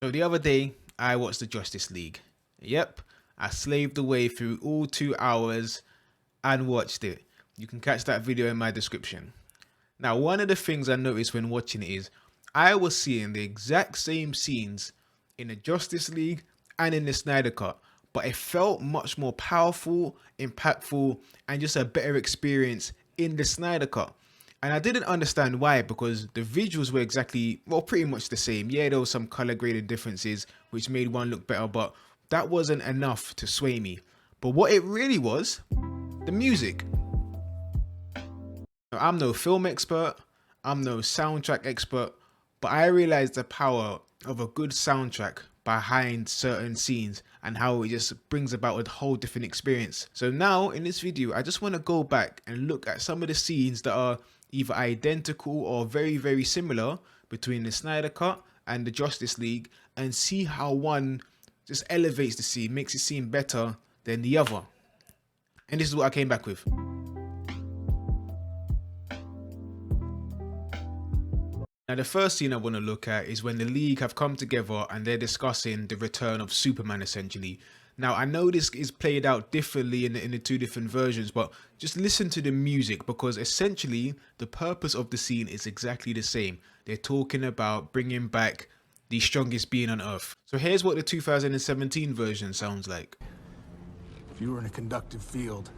So the other day, I watched the Justice League. Yep, I slaved away through all 2 hours and watched it. You can catch that video in my description. Now, one of the things I noticed when watching it is I was seeing the exact same scenes in the Justice League and in the Snyder Cut, but it felt much more powerful, impactful, and just a better experience in the Snyder Cut. And I didn't understand why, because the visuals were exactly, well, pretty much the same. Yeah, there was some color graded differences which made one look better, but that wasn't enough to sway me. But what it really was, the music. Now, I'm no film expert, I'm no soundtrack expert, but I realized the power of a good soundtrack behind certain scenes and how it just brings about a whole different experience. So now in this video, I just want to go back and look at some of the scenes that are either identical or very, very similar between the Snyder Cut and the Justice League and see how one just elevates the scene, makes it seem better than the other. And this is what I came back with. Now, the first scene I want to look at is when the League have come together and they're discussing the return of Superman, essentially. Now, I know this is played out differently in the two different versions, but just listen to the music, because essentially the purpose of the scene is exactly the same. They're talking about bringing back the strongest being on Earth. So here's what the 2017 version sounds like. If you were in a conductive field,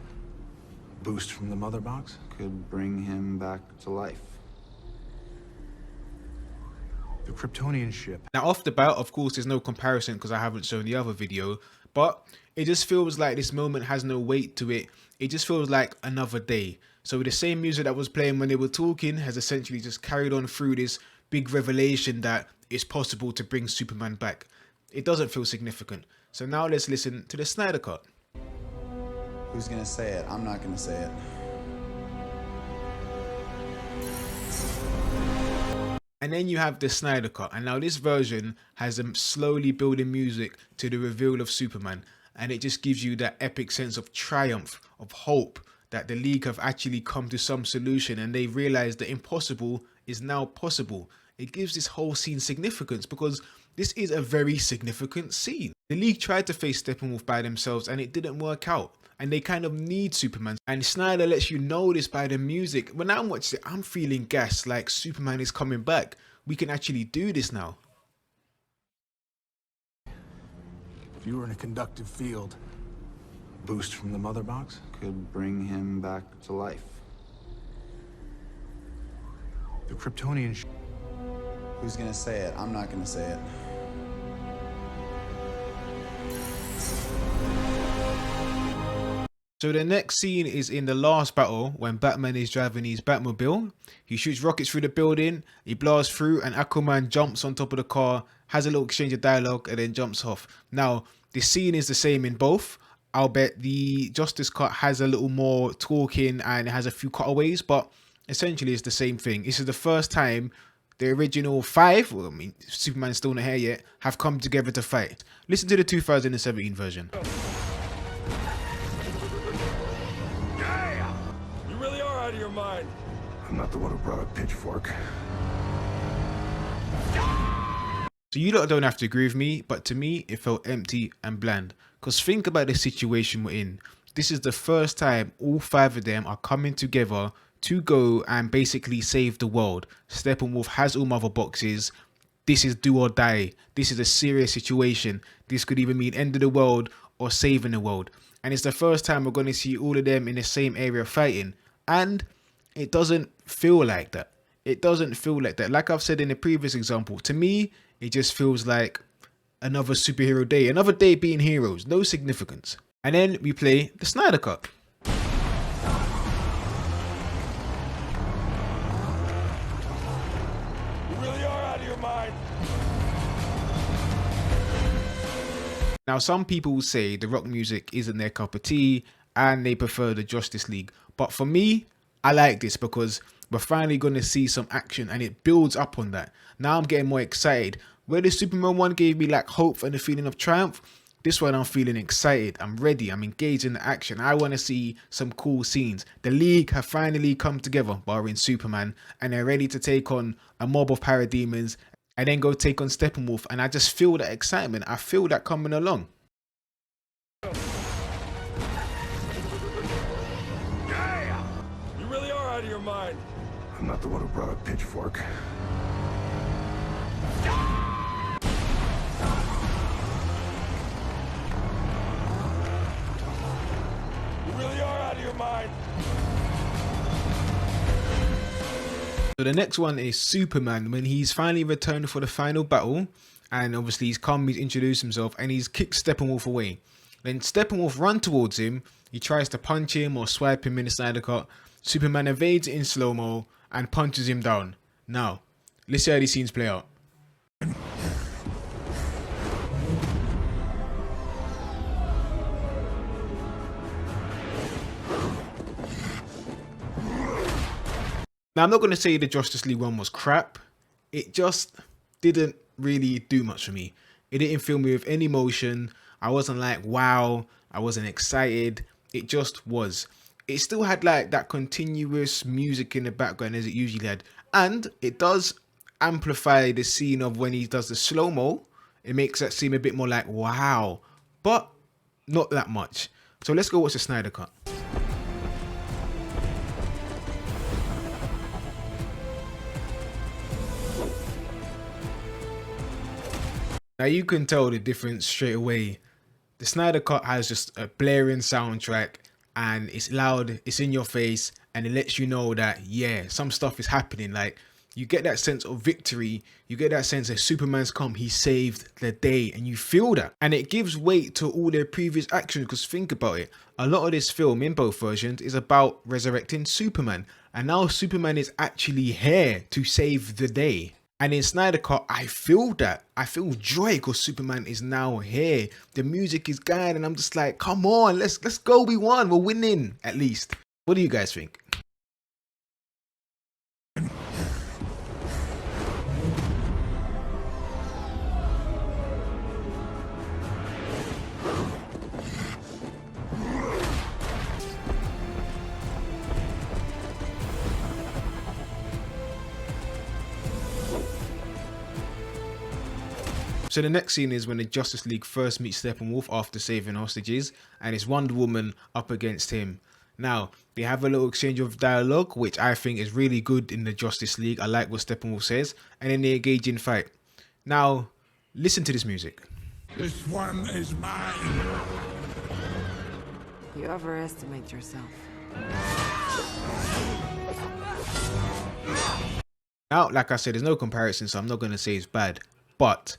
boost from the mother box could bring him back to life. The Kryptonian ship. Now, off the bat, of course, there's no comparison because I haven't shown the other video, but it just feels like this moment has no weight to it. It just feels like another day. So the same music that was playing when they were talking has essentially just carried on through this big revelation that it's possible to bring Superman back. It doesn't feel significant. So now let's listen to the Snyder Cut. Who's gonna say it? I'm not gonna say it. And then you have the Snyder Cut, and now this version has them slowly building music to the reveal of Superman, and it just gives you that epic sense of triumph, of hope, that the League have actually come to some solution and they realize the impossible is now possible. It gives this whole scene significance because this is a very significant scene. The League tried to face Steppenwolf by themselves and it didn't work out. And they kind of need Superman. And Snyder lets you know this by the music. When I'm watching it, I'm feeling gassed, like Superman is coming back. We can actually do this now. If you were in a conductive field, boost from the mother box Could bring him back to life. the Kryptonian ship. Who's gonna say it? I'm not gonna say it. So the next scene is in the last battle when Batman is driving his Batmobile. He shoots rockets through the building, he blasts through, and Aquaman jumps on top of the car, has a little exchange of dialogue, and then jumps off. Now, the scene is the same in both. I'll bet the Justice Cut has a little more talking and it has a few cutaways, but essentially it's the same thing. This is the first time the original five, well, I mean, Superman's still not here yet, have come together to fight. Listen to the 2017 version. Out of your mind. I'm not the one who brought a pitchfork. So you lot don't have to agree with me, but to me, it felt empty and bland. Because think about the situation we're in. This is the first time all five of them are coming together to go and basically save the world. Steppenwolf has all mother boxes. This is do or die. This is a serious situation. This could even mean end of the world or saving the world. And it's the first time we're going to see all of them in the same area fighting. And it doesn't feel like that. It doesn't feel like that. Like I've said in the previous example, to me, it just feels like another superhero day. Another day being heroes. No significance. And then we play the Snyder Cut. You really are out of your mind. Now, some people will say the rock music isn't their cup of tea and they prefer the Justice League. But for me, I like this because we're finally going to see some action and it builds up on that. Now I'm getting more excited. Where the Superman one gave me like hope and a feeling of triumph, this one I'm feeling excited. I'm ready. I'm engaged in the action. I want to see some cool scenes. The League have finally come together, barring Superman, and they're ready to take on a mob of parademons and then go take on Steppenwolf, and I just feel that excitement. I feel that coming along. You really are out of your mind. I'm not the one who brought a pitchfork. You really are out of your mind. So the next one is Superman, when he's finally returned for the final battle, and obviously he's come, he's introduced himself, and he's kicked Steppenwolf away. Then Steppenwolf runs towards him, he tries to punch him or swipe him in the Snyder Cut. Superman evades it in slow-mo and punches him down. Now, let's see how these scenes play out. Now, I'm not going to say the Josstice League one was crap. It just didn't really do much for me. It didn't fill me with any emotion. I wasn't like, wow. I wasn't excited. It just was. It still had like that continuous music in the background as it usually had. And it does amplify the scene of when he does the slow-mo. It makes that seem a bit more like, wow. But not that much. So let's go watch the Snyder Cut. Now you can tell the difference straight away. The Snyder Cut has just a blaring soundtrack, and it's loud, it's in your face, and it lets you know that, yeah, some stuff is happening. Like, you get that sense of victory, you get that sense that Superman's come, he saved the day, and you feel that. And it gives weight to all their previous actions, because think about it, a lot of this film in both versions is about resurrecting Superman, and now Superman is actually here to save the day. And in Snyder Cut, I feel that. I feel joy because Superman is now here. The music is going, and I'm just like, come on, let's go. We won. We're winning, at least. What do you guys think? So the next scene is when the Justice League first meet Steppenwolf after saving hostages, and it's Wonder Woman up against him. Now, they have a little exchange of dialogue, which I think is really good in the Justice League. I like what Steppenwolf says, and then they engage in fight. Now, listen to this music. This one is mine. You overestimate yourself. Now, like I said, there's no comparison, so I'm not going to say it's bad, but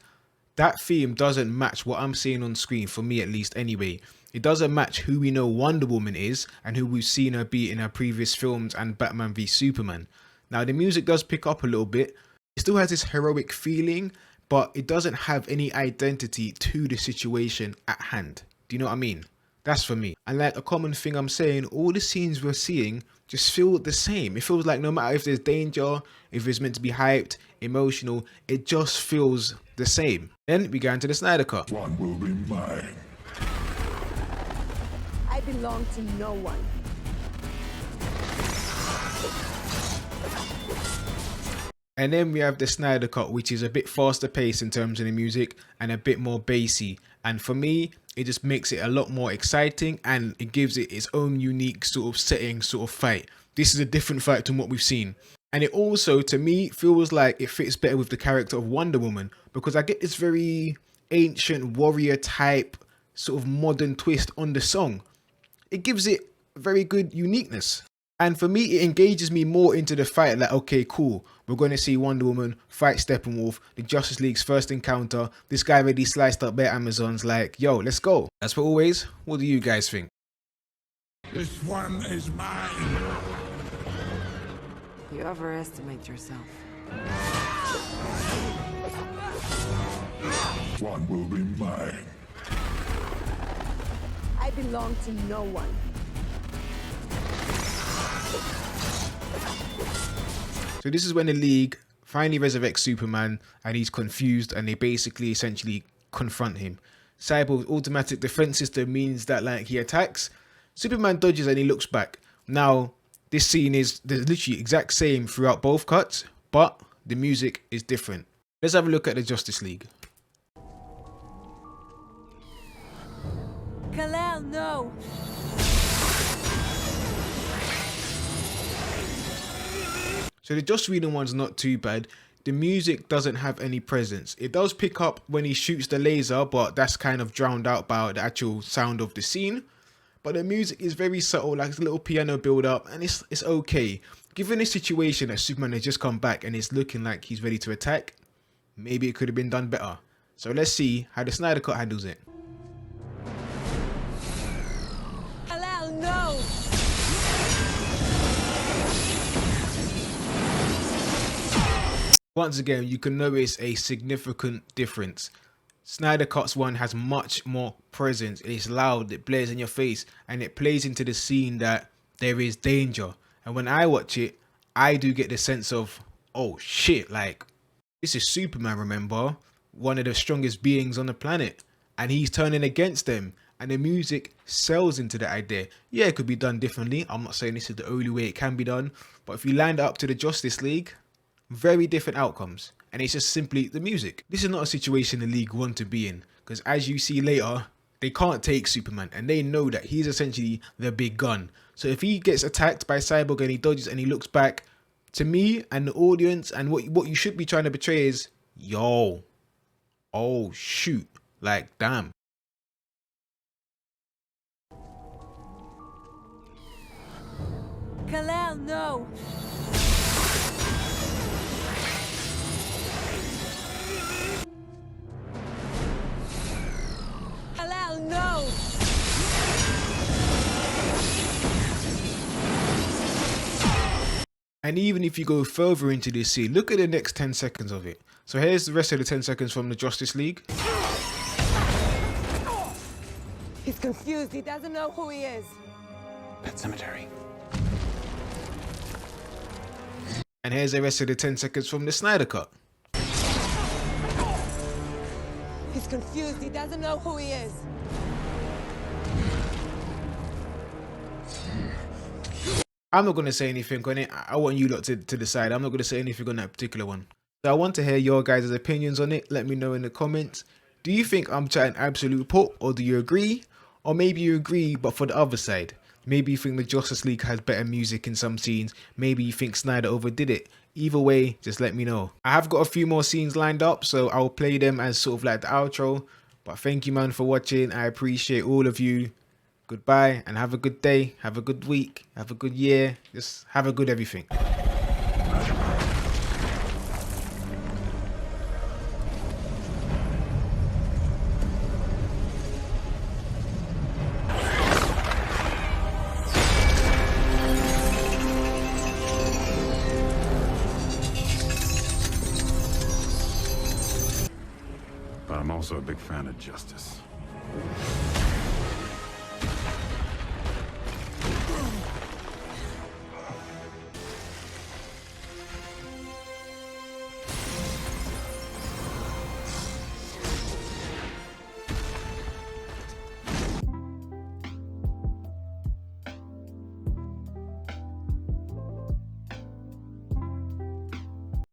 that theme doesn't match what I'm seeing on screen, for me at least anyway. It doesn't match who we know Wonder Woman is and who we've seen her be in her previous films and Batman v Superman. Now the music does pick up a little bit. It still has this heroic feeling, but it doesn't have any identity to the situation at hand. Do you know what I mean? That's for me. And like a common thing I'm saying, all the scenes we're seeing just feel the same. It feels like no matter if there's danger, if it's meant to be hyped, emotional, it just feels the same. Then we go into the Snyder Cut. One will be mine. I belong to no one. And then we have the Snyder Cut, which is a bit faster paced in terms of the music and a bit more bassy. And for me, it just makes it a lot more exciting, and it gives it its own unique sort of setting, sort of fight. This is a different fight from what we've seen. And it also, to me, feels like it fits better with the character of Wonder Woman, because I get this very ancient warrior type sort of modern twist on the song. It gives it very good uniqueness. And for me, it engages me more into the fight. Like, okay, cool. We're going to see Wonder Woman fight Steppenwolf, the Justice League's first encounter. This guy already sliced up their Amazons. Like, yo, let's go. As for always, what do you guys think? This one is mine. You overestimate yourself. One will be mine. I belong to no one. So this is when the League finally resurrects Superman, and he's confused, and they basically essentially confront him. Cyborg's automatic defense system means that like he attacks, Superman dodges and he looks back. Now this scene is literally exact same throughout both cuts, but the music is different. Let's have a look at the Justice League. Kal-El, no! So the Joss Whedon one's not too bad. The music doesn't have any presence. It does pick up when he shoots the laser, but that's kind of drowned out by the actual sound of the scene. But the music is very subtle, like a little piano build up, and it's okay. Given the situation that Superman has just come back and it's looking like he's ready to attack, maybe it could have been done better. So let's see how the Snyder Cut handles it. Kal-El, no! Once again, you can notice a significant difference. Snyder Cut's one has much more presence. It's loud, it blares in your face, and it plays into the scene that there is danger. And when I watch it, I do get the sense of, oh shit, like, this is Superman, remember? One of the strongest beings on the planet. And he's turning against them. And the music sells into the idea. Yeah, it could be done differently. I'm not saying this is the only way it can be done. But if you land up to the Justice League, very different outcomes. And it's just simply the music. This is not a situation the League want to be in. Because as you see later, they can't take Superman. And they know that he's essentially the big gun. So if he gets attacked by Cyborg and he dodges and he looks back, to me and the audience and what you should be trying to portray is, yo, oh shoot, like damn. Kal-El, no! Kal-El, no! And even if you go further into this scene, look at the next 10 seconds of it. So here's the rest of the 10 seconds from the Justice League. He's confused. He doesn't know who he is. Pet Cemetery. And here's the rest of the 10 seconds from the Snyder Cut. He's confused. He doesn't know who he is. I'm not going to say anything on it. I want you lot to decide. I'm not going to say anything on that particular one. So I want to hear your guys' opinions on it. Let me know in the comments. Do you think I'm chatting absolute pop, or do you agree? Or maybe you agree, but for the other side. Maybe you think the Justice League has better music in some scenes. Maybe you think Snyder overdid it. Either way, just let me know. I have got a few more scenes lined up, so I'll play them as sort of like the outro. But thank you, man, for watching. I appreciate all of you. Goodbye, and have a good day, have a good week, have a good year. Just have a good everything. But I'm also a big fan of justice.